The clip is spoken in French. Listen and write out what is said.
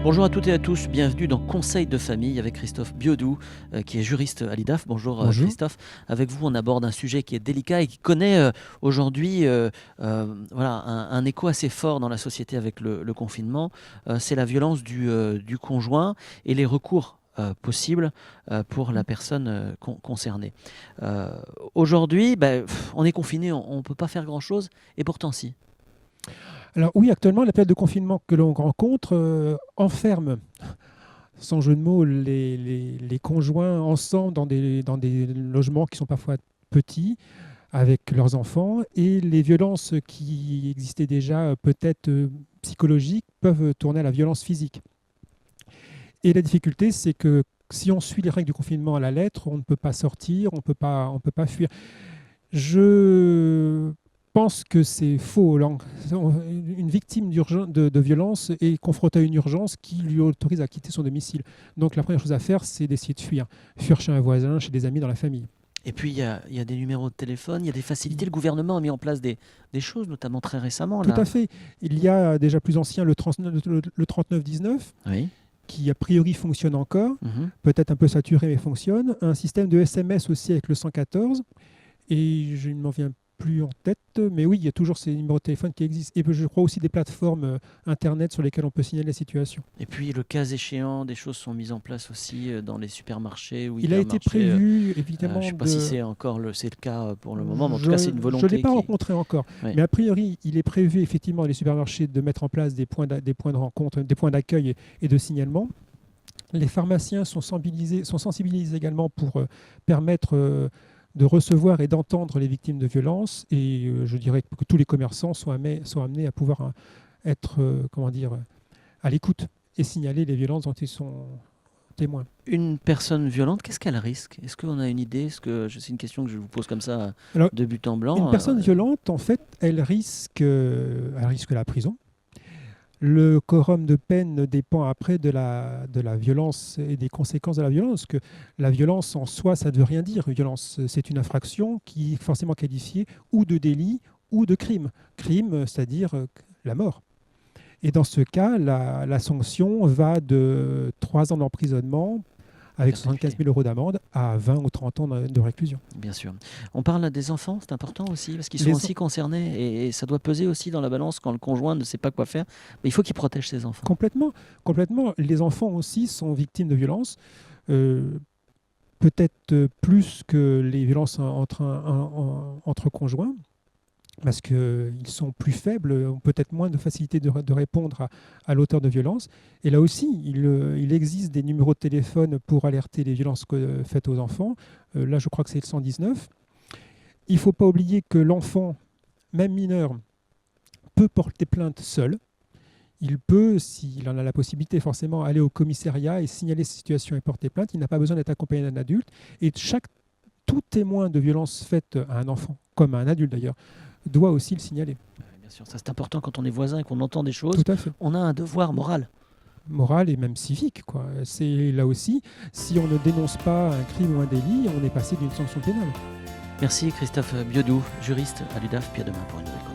Bonjour à toutes et à tous, bienvenue dans Conseil de famille avec Christophe Biodou, qui est juriste à l'IDAF. Bonjour, Bonjour. Christophe. Avec vous, on aborde un sujet qui est délicat et qui connaît aujourd'hui voilà, un écho assez fort dans la société avec le confinement. C'est la violence du conjoint et les recours possibles pour la personne concernée. Aujourd'hui, on est confiné, on ne peut pas faire grand-chose et pourtant si. Alors oui, actuellement, la période de confinement que l'on rencontre enferme, sans jeu de mots, les conjoints ensemble dans des logements qui sont parfois petits, avec leurs enfants, et les violences qui existaient déjà, peut-être psychologiques, peuvent tourner à la violence physique. Et la difficulté, c'est que si on suit les règles du confinement à la lettre, on ne peut pas sortir, on peut pas fuir. Je pense que c'est faux. Une victime de violence est confrontée à une urgence qui lui autorise à quitter son domicile. Donc la première chose à faire, c'est d'essayer de fuir. Fuir chez un voisin, chez des amis, dans la famille. Et puis, il y a des numéros de téléphone, il y a des facilités. Le gouvernement a mis en place des choses, notamment très récemment. Tout Là. à fait. Il y a déjà plus ancien le 3919, Oui. qui a priori fonctionne encore, Mhm. peut-être un peu saturé, mais fonctionne. Un système de SMS aussi avec le 114. Et je ne m'en viens plus en tête, mais oui, il y a toujours ces numéros de téléphone qui existent. Et je crois aussi des plateformes Internet sur lesquelles on peut signaler la situation. Et puis, le cas échéant, des choses sont mises en place aussi dans les supermarchés ou Il a été hypermarchés. prévu, Je évidemment, ne sais pas si c'est le cas pour le moment, mais en tout Je cas, c'est une ne volonté. l'ai pas rencontré encore. Oui. Mais a priori, il est prévu, effectivement, dans les supermarchés de mettre en place des points de rencontre, des points d'accueil et de signalement. Les pharmaciens sont sensibilisés également pour permettre de recevoir et d'entendre les victimes de violences. Et je dirais que tous les commerçants sont amenés à pouvoir être à l'écoute et signaler les violences dont ils sont témoins. Une personne violente, qu'est-ce qu'elle risque? Est-ce qu'on a une idée? C'est une question que je vous pose comme ça Alors, de but en blanc. une personne violente, en fait, elle risque la prison. Le quorum de peine dépend après de la violence et des conséquences de la violence. Que la violence en soi, ça ne veut rien dire. Violence, c'est une infraction qui est forcément qualifiée ou de délit ou de crime. Crime, c'est-à-dire la mort. Et dans ce cas, la sanction va de 3 ans d'emprisonnement avec 75 000 euros d'amende à 20 ou 30 ans de réclusion. Bien sûr. On parle des enfants, c'est important aussi, parce qu'ils sont Les aussi concernés et ça doit peser aussi dans la balance quand le conjoint ne sait pas quoi faire. Mais il faut qu'il protège ses enfants. Complètement, complètement. Les enfants aussi sont victimes de violences, peut-être plus que les violences entre conjoints, parce qu'ils sont plus faibles, ont peut-être moins de facilité de répondre à l'auteur de violences. Et là aussi, il existe des numéros de téléphone pour alerter les violences faites aux enfants. Là, je crois que c'est le 119. Il ne faut pas oublier que l'enfant, même mineur, peut porter plainte seul. Il peut, s'il en a la possibilité, forcément aller au commissariat et signaler sa situation et porter plainte. Il n'a pas besoin d'être accompagné d'un adulte. Et tout témoin de violence faite à un enfant, comme à un adulte d'ailleurs, doit aussi le signaler. Bien sûr, ça c'est important quand on est voisin et qu'on entend des choses. Tout à fait. On a un devoir moral. Moral et même civique, quoi. C'est là aussi, si on ne dénonce pas un crime ou un délit, on est passé d'une sanction pénale. Merci Christophe Biodou, juriste à l'UDAF. Puis à demain pour une nouvelle chronique.